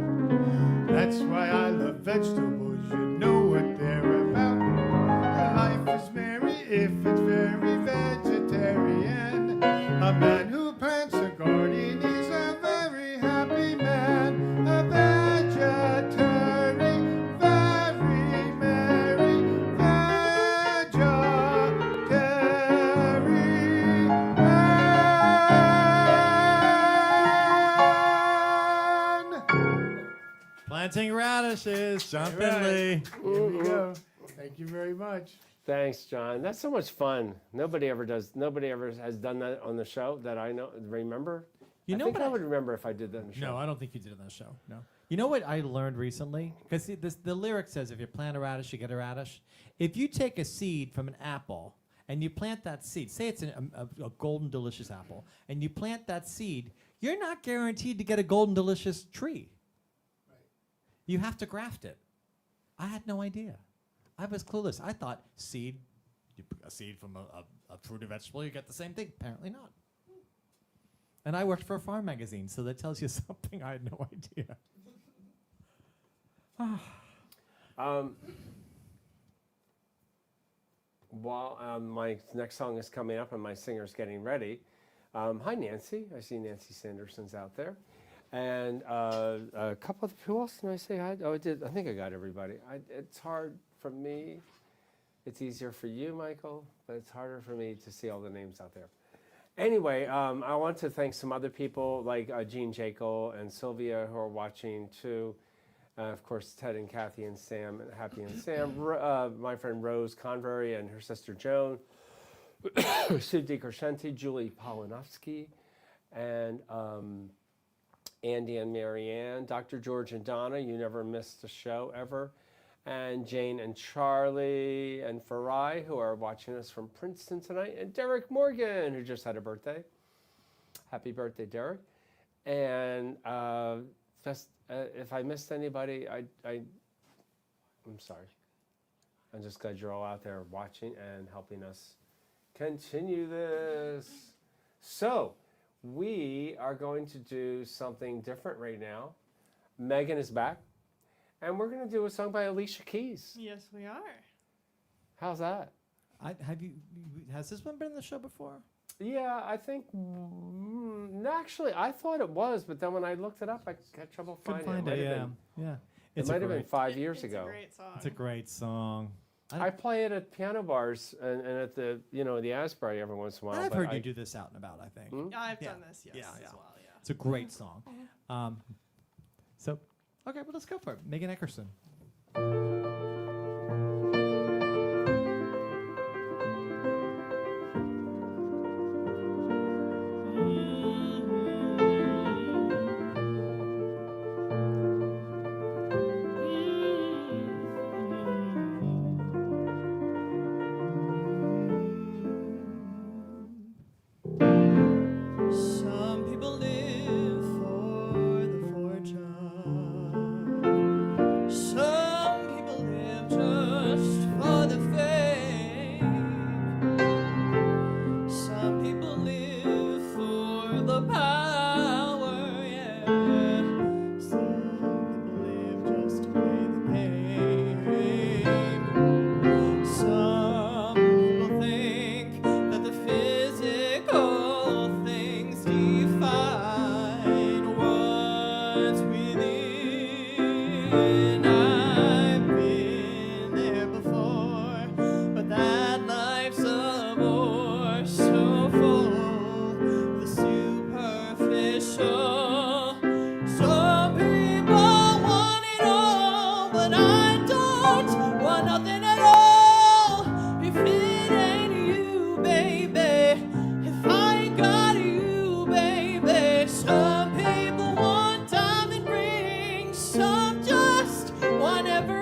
That's why I love vegetables, you know what they're about. Life is merry if it's very vegetarian. A man who plants a garden is a very happy man. A vegetarian, very merry vegetarian. Planting radishes, John Finley. Here we go. Thank you very much. Thanks, John. That's so much fun. Nobody ever has done that on the show that I remember. You know I think what I would remember if I did that on the show. No, I don't think you did it on the show. No. You know what I learned recently? Because the lyric says, if you plant a radish, you get a radish. If you take a seed from an apple and you plant that seed, say it's a golden delicious apple, and you plant that seed, you're not guaranteed to get a golden delicious tree. Right. You have to graft it. I had no idea. I was clueless. I thought seed, you put a seed from a fruit or vegetable, you get the same thing. Apparently not. And I worked for a farm magazine, so that tells you something I had no idea. While my next song is coming up and my singer's getting ready, hi Nancy. I see Nancy Sanderson's out there. And a couple of, who else can I say hi? Oh, I did. I think I got everybody. It's hard for me. It's easier for you, Michael, but it's harder for me to see all the names out there. Anyway, I want to thank some other people like Jean Jekyll and Sylvia who are watching too. Of course, Ted and Kathy and Sam, and Happy and Sam. My friend Rose Convery and her sister Joan. Sue DeCrescenti, Julie Polinovsky, and Andy and Marianne, Dr. George and Donna, you never missed a show ever, and Jane and Charlie and Farai, who are watching us from Princeton tonight, and Derek Morgan, who just had a birthday. Happy birthday, Derek. And if I missed anybody, I'm sorry. I'm just glad you're all out there watching and helping us continue this. So, we are going to do something different right now. Megan is back, and we're going to do a song by Alicia Keys. Yes, we are. How's that? Has this one been in the show before? Yeah, I think, actually, I thought it was, but then when I looked it up, I had trouble finding it. Couldn't find it, yeah. It might have been 5 years ago. It's a great song. It's a great song. I play it at piano bars and at the the Asbury every once in a while. I've heard you do this out and about, I think. I've Yeah. done this, yes, Yeah, as well, yeah. It's a great song. Okay, well, let's go for it. Megan Eckerson. Some people live for the fortune. Some people live just for the fame. Some people live for the power, yeah. Some people live just to play the game. Some people think that the physical things define what's within. I've been there before, but that life's a bore so full of the superficial. Some people want it all, but I don't want nothing at all. If it ain't you, baby, if I ain't got you, baby. Some people want diamond rings, some just want everything.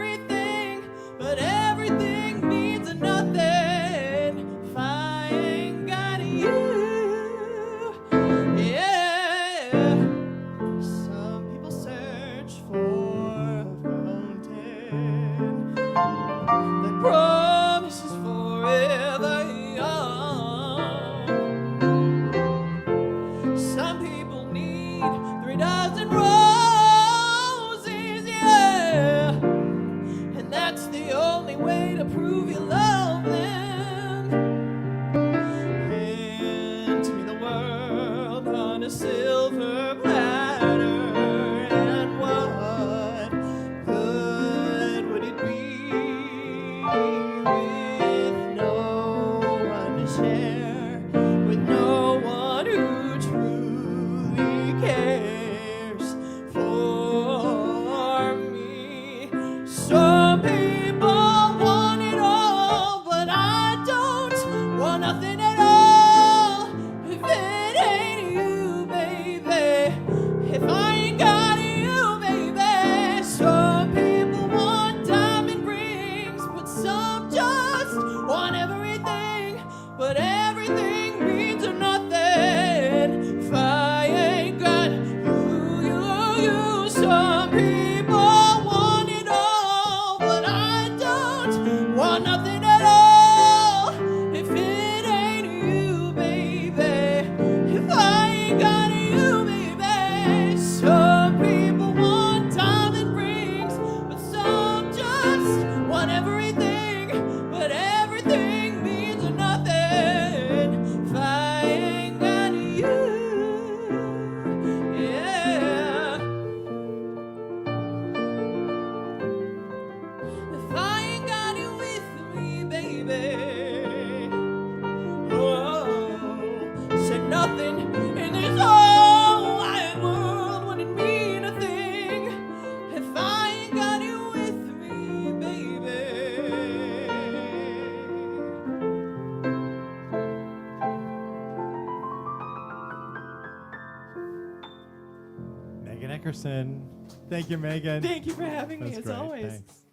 Megan Eckerson. Thank you, Megan. Thank you for having me, That's as great. always. Thanks.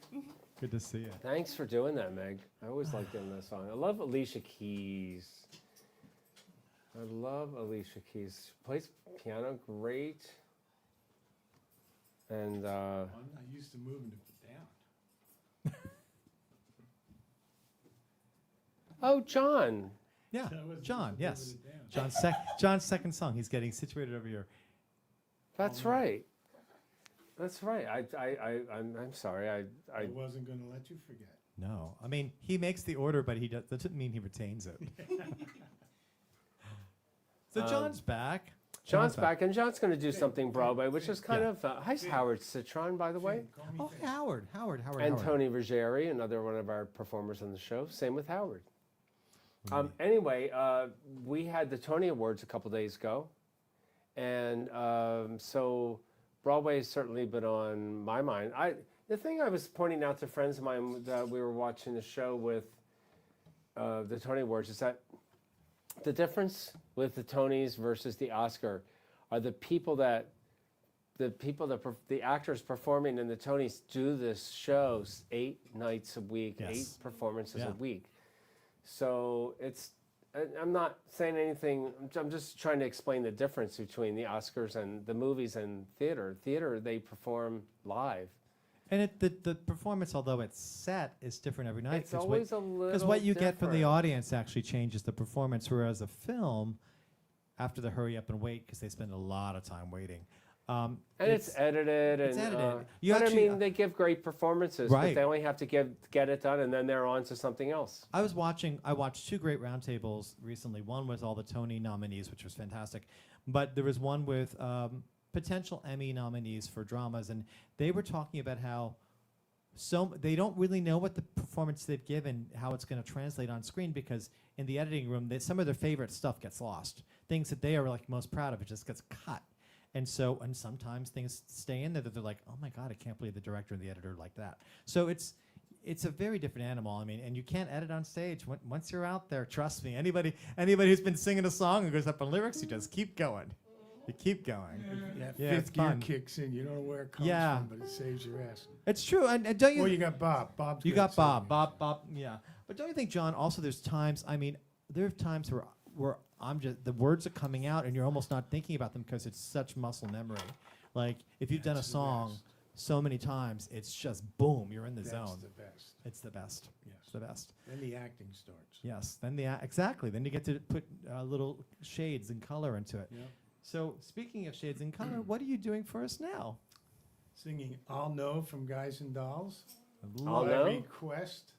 Good to see you. Thanks for doing that, Meg. I always like doing that song. I love Alicia Keys. I love Alicia Keys. She plays piano great. And I'm not used to moving it down. oh, John. Yeah, So I wasn't John. used to Yes, moving it down. John's second song. He's getting situated over here. That's right. That's right. I'm sorry. I wasn't going to let you forget. No, I mean he makes the order, but he doesn't mean he retains it. So John's back. John's back, and John's going to do something Broadway, which is kind of. How's Howard Citron, by the way? Call me Oh, Finn. hey, Howard. And Tony Ruggieri, another one of our performers on the show. Same with Howard. Anyway, we had the Tony Awards a couple days ago, and so Broadway has certainly been on my mind. The thing I was pointing out to friends of mine that we were watching the show with the Tony Awards is that the difference with the Tonys versus the Oscar are the actors performing in the Tonys do this shows 8 nights a week, Yes. 8 performances Yeah. a week. So I'm not saying anything, I'm just trying to explain the difference between the Oscars and the movies and theater. Theater, they perform live. And the performance, although it's set, is different every night. It's always a little Because what you get from the different. audience actually changes the performance, whereas a film, after the hurry up and wait, because they spend a lot of time waiting. And it's edited. it's and, edited. You but actually- I mean, they give great performances, Right. but they only have to get it done, and then they're on to something else. I watched 2 great roundtables recently. One was all the Tony nominees, which was fantastic. But there was one with potential Emmy nominees for dramas, and they were talking about how they don't really know what the performance they've given, how it's going to translate on screen, because in the editing room, some of their favorite stuff gets lost. Things that they are like most proud of, it just gets cut. And sometimes things stay in there that they're like, oh my God, I can't believe the director and the editor like that. So it's a very different animal. I mean, and you can't edit on stage. Once you're out there, trust me, anybody who's been singing a song and goes up on lyrics, you just keep going. You keep going. Yeah, Yeah, it's fifth gear fun. kicks in. You don't know where it comes Yeah. from, but it saves your ass. It's true. And don't you? Well, you got Bob. Bob's You good got at Bob. saving Bob, yeah. But don't you think, John, also there's times, I mean, there are times where the words are coming out and you're almost not thinking about them because it's such muscle memory. Like, if you've done a That's the song best. so many times, it's just boom, you're in the That's zone. the best. It's the best. Yes. It's the best. Then the acting starts. Yes. Then exactly. Then you get to put little shades and color into it. Yeah. So, speaking of shades and color, what are you doing for us now? Singing "I'll Know" from Guys and Dolls. I'll By Know? request.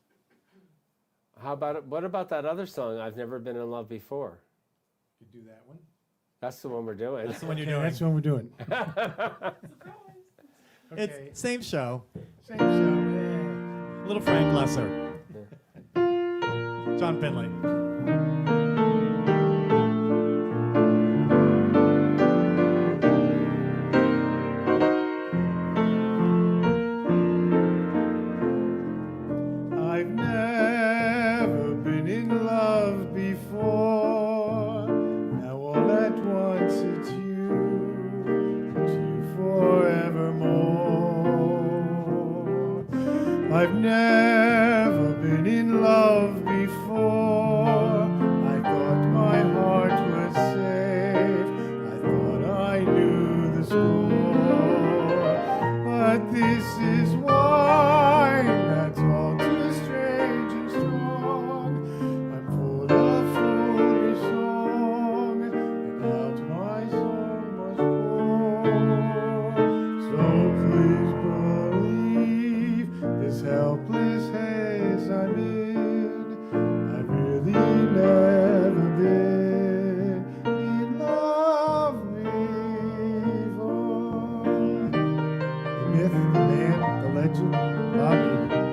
How about it? What about that other song, I've Never Been in Love Before? You do that one. That's the one we're doing. That's the one you're Okay, doing. that's what we're doing. Okay. It's same show. Same show. Yeah. Little Frank Lesser. John Finley. I've never been in love before. Now all at once it's you forevermore. I've never been in love before. I thought my heart was safe. I thought I knew the score. But this is wine that's all too strange and strong. I'm full of foolish song, and out my song must pour. So please believe this helpless haze I'm in. I've really never been in love before. The myth, the man, the legend, Bob Egan.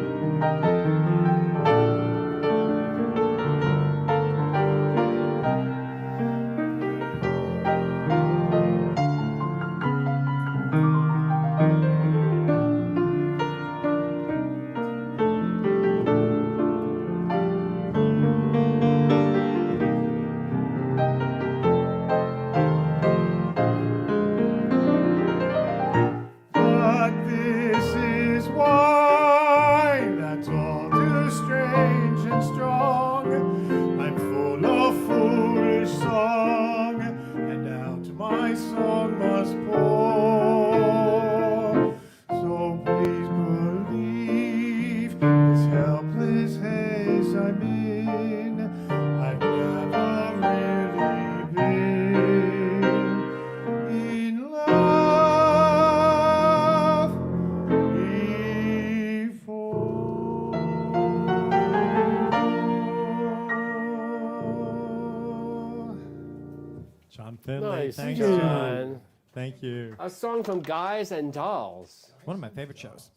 Nice, Thanks, John. Thank you. A song from Guys and Dolls. One of my favorite shows.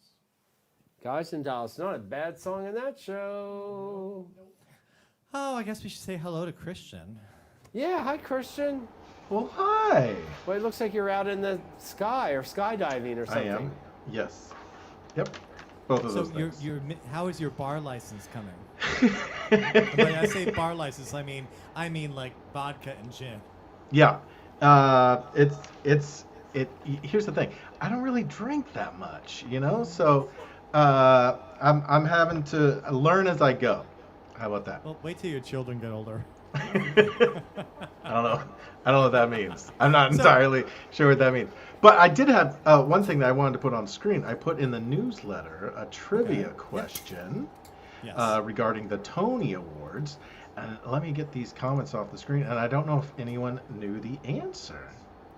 Guys and Dolls. Not a bad song in that show. Oh, I guess we should say hello to Christian. Yeah, hi, Christian. Well, hi. Well, it looks like you're out in the sky or skydiving or I something. am. Yes. Yep. Both of So those things. how is your bar license coming? When I say bar license, I mean like vodka and gin. Yeah. Here's the thing. I don't really drink that much, so I'm having to learn as I go. How about that? Well, wait till your children get older. I don't know what that means. I'm not entirely sure what that means. But I did have one thing that I wanted to put on screen. I put in the newsletter a trivia question Yes. regarding the Tony Awards. And let me get these comments off the screen. And I don't know if anyone knew the answer.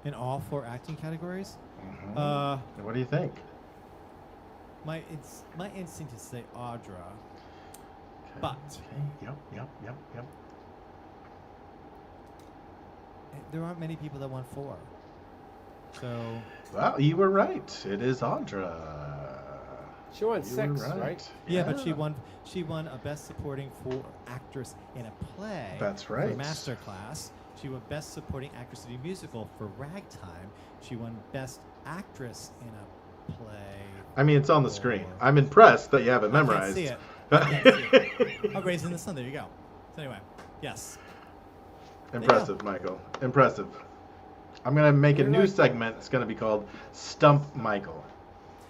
In all 4 acting categories? What do you think? My instinct is to say Audra. But Okay. Yep. there aren't many people that won 4. So Well, you were right. It is Audra. She won You 6, were right? yeah, but she won a Best Supporting for Actress in a Play. That's right. For Masterclass. She won Best Supporting Actress in a Musical for Ragtime. She won Best Actress in a Play. I mean, it's on the screen. I'm impressed that you have it memorized. I can't see it. Oh, Raising the Sun. There you go. So anyway, yes. Impressive, Michael. Impressive. I'm going to make a new segment. It's going to be called Stump Michael.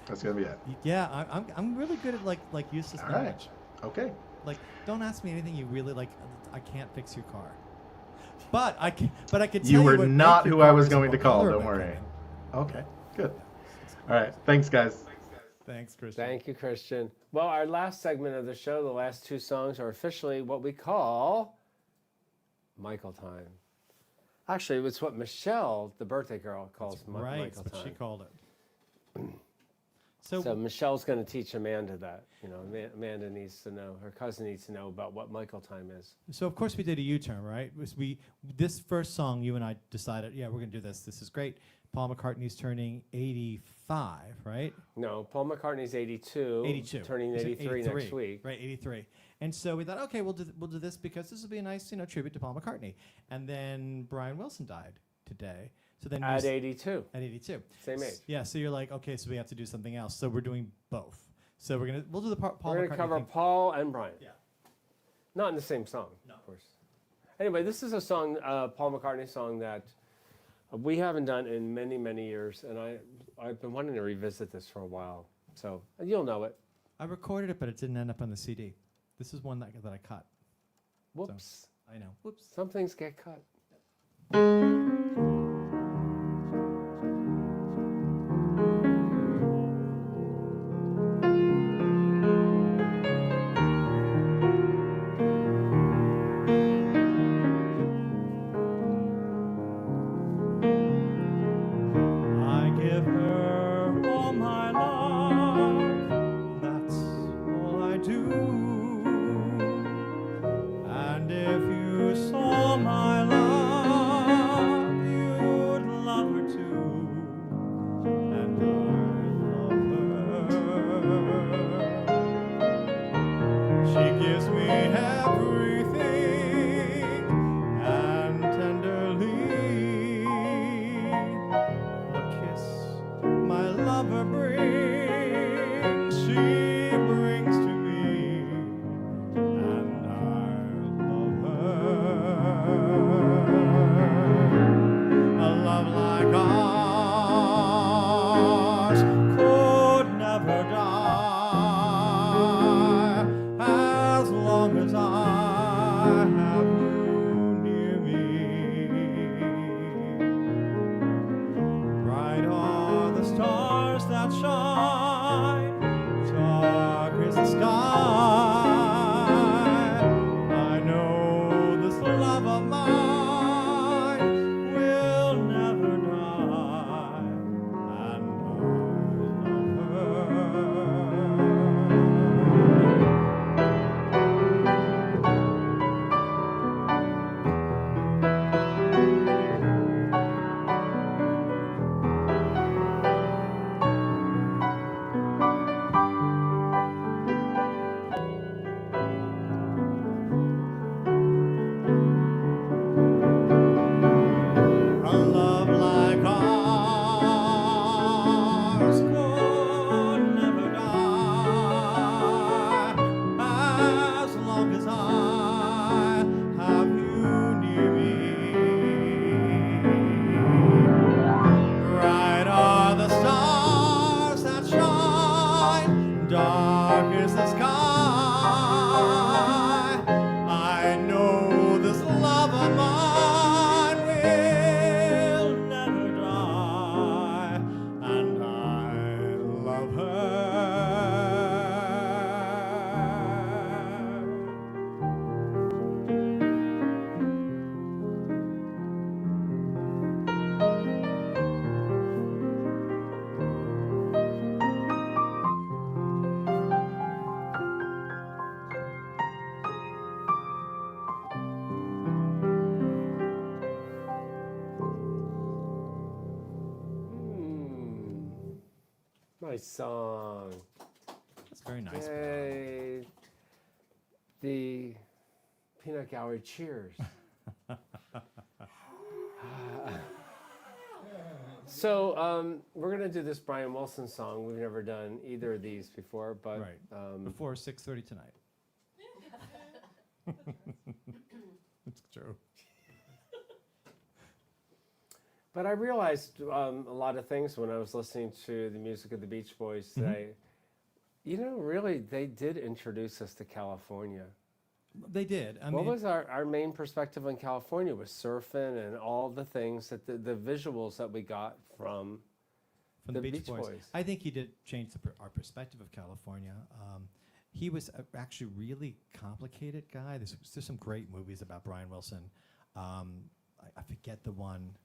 That's going to be it. Yeah, I'm really good at like useless All right. knowledge. Okay. Like, don't ask me anything you really like. I can't fix your car. But I can tell you You were what not make your who I car was is going to what call. color Don't it might worry. come Okay. Good. All right. Thanks, guys. in. Thanks, Christian. Thank you, Christian. Well, our last segment of the show, the last 2 songs, are officially what we call Michael Time. Actually, it's what Michelle, the birthday girl, calls Right, Michael but Time. she called it. So, So Michelle's going to teach Amanda that. Amanda needs to know. Her cousin needs to know about what Michael Time is. so of course we did a U-turn, right? This first song, you and I decided, yeah, we're gonna do this. This is great. Paul McCartney's turning 85, right? No, Paul McCartney's 82. 82. Turning He's 83 next week. Right, 83. And so we thought, okay, we'll do this because this will be a nice, tribute to Paul McCartney. And then Brian Wilson died today. So then At 82. at 82. Same age. Yeah, so you're like, okay, so we have to do something else. So we're doing both. So we'll do the Paul We're going McCartney to cover thing. Paul and Brian. Yeah. Not in the same song, of course. Anyway, this is a song, Paul McCartney song that we haven't done in many, many years, and I've been wanting to revisit this for a while. So you'll know it. I recorded it, but it didn't end up on the CD. This is one that I cut. Whoops. I know. Whoops. Some things get cut. I give her all my love, that's all I do. And if you saw my love, you'd love her too. And I love her. She gives me everything, and tenderly the kiss my lover brings, she brings to me, and I love her. A love like ours could never die as long as I have you near me. Bright are the stars that shine, dark is the sky. I know this love of mine will never die, and I love her. Nice song. That's very nice. Bob. Yay. The peanut gallery cheers. So we're going to do this Brian Wilson song. We've never done either of these before, but Right. Before 6:30 tonight. It's true. but I realized a lot of things when I was listening to the music of the Beach Boys today. Really, they did introduce us to California. They did. What was our main perspective on California was surfing and all the things that the visuals that we got from the Beach Boys. I think he did change our perspective of California. He was actually really complicated guy. There's some great movies about Brian Wilson. I forget the one.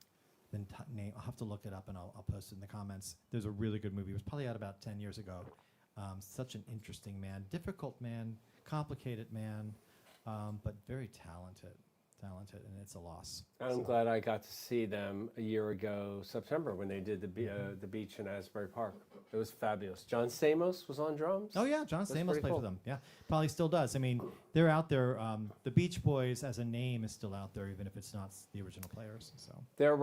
Name. I'll have to look it up and I'll post it in the comments. There's a really good movie. It was probably out about 10 years ago. Such an interesting man, difficult man, complicated man, but very talented, and it's a loss. I'm glad I got to see them a year ago, September, when they did the beach in Asbury Park. It was fabulous. John Stamos was on drums. Oh yeah, John Stamos pretty played cool. for them. Yeah, probably still does. I mean, they're out there. The Beach Boys as a name is still out there, even if it's not the original players. So There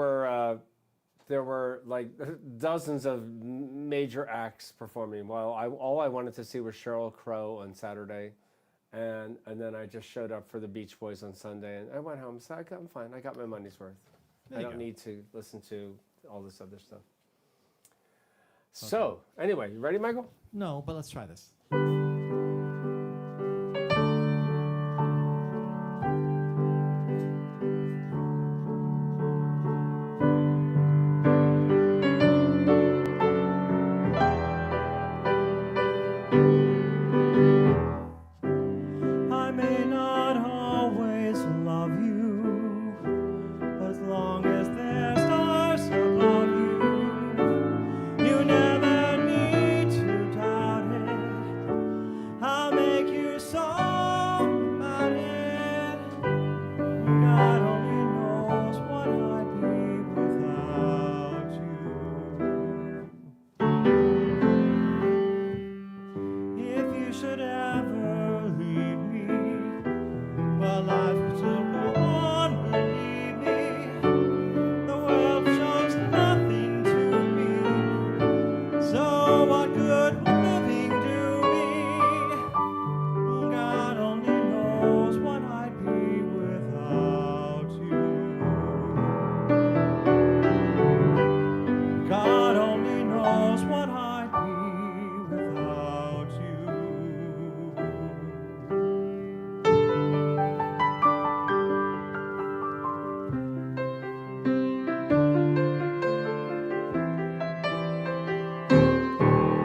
were like dozens of major acts performing. Well, all I wanted to see was Sheryl Crow on Saturday, and then I just showed up for the Beach Boys on Sunday, and I went home and said, I'm fine. I got my money's worth. I don't need to listen to all this other stuff. So, anyway, you ready, Michael? no, but let's try this. I may not always love you, but as long as there's stars above you, you never need to doubt it. I'll make you so about it. God only knows what I'd be without you. If you should ever leave me, well, life will still go on, believe me. The world shows nothing to me, so what good will living do me? God only knows what I'd be without you. God only knows what I'd be without you.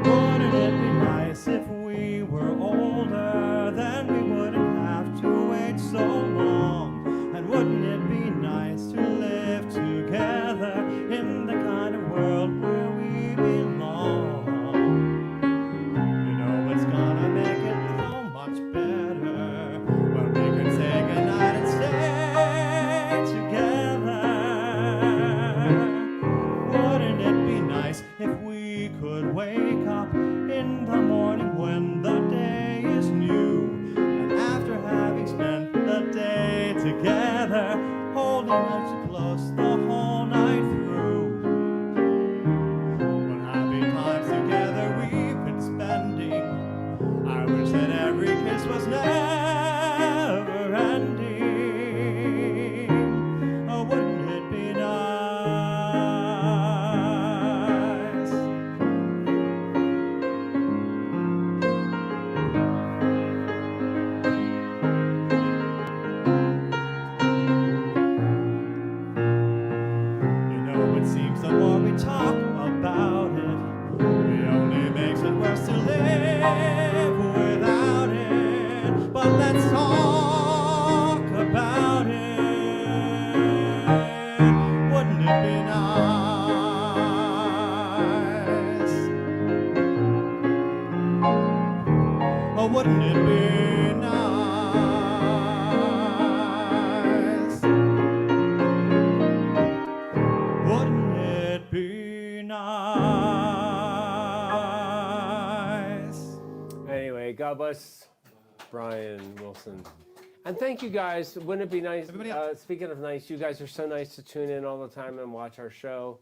Wouldn't it be nice if we were older? Then we wouldn't have to wait so long. And wouldn't it be nice to live together in the kind of world where we belong? You know it's gonna make it so much better when we can say goodnight and stay together. Wouldn't it be nice if we could wake up in the morning when the day is new, and after having spent the day together, holding us close the whole night through? What happy times together we've been spending. I wish that every kiss was never ending. Oh, wouldn't it be nice? You know, it seems the more we talk about it, it only makes it worse to live without it. But let's talk about it. Wouldn't it be nice? Oh, wouldn't it be nice? Wouldn't it be nice? God bless Brian Wilson. And thank you guys. Wouldn't it be nice? Everybody else. Speaking of nice, you guys are so nice to tune in all the time and watch our show.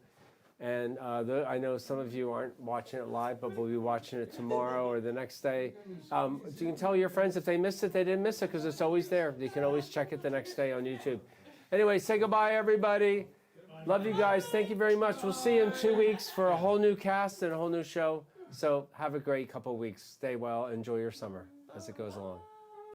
And I know some of you aren't watching it live, but we'll be watching it tomorrow or the next day. You can tell your friends if they missed it, they didn't miss it, because it's always there. You can always check it the next day on YouTube. Anyway, say goodbye, everybody. Love you guys. Thank you very much. We'll see you in 2 weeks for a whole new cast and a whole new show. So have a great couple of weeks. Stay well. Enjoy your summer as it goes along.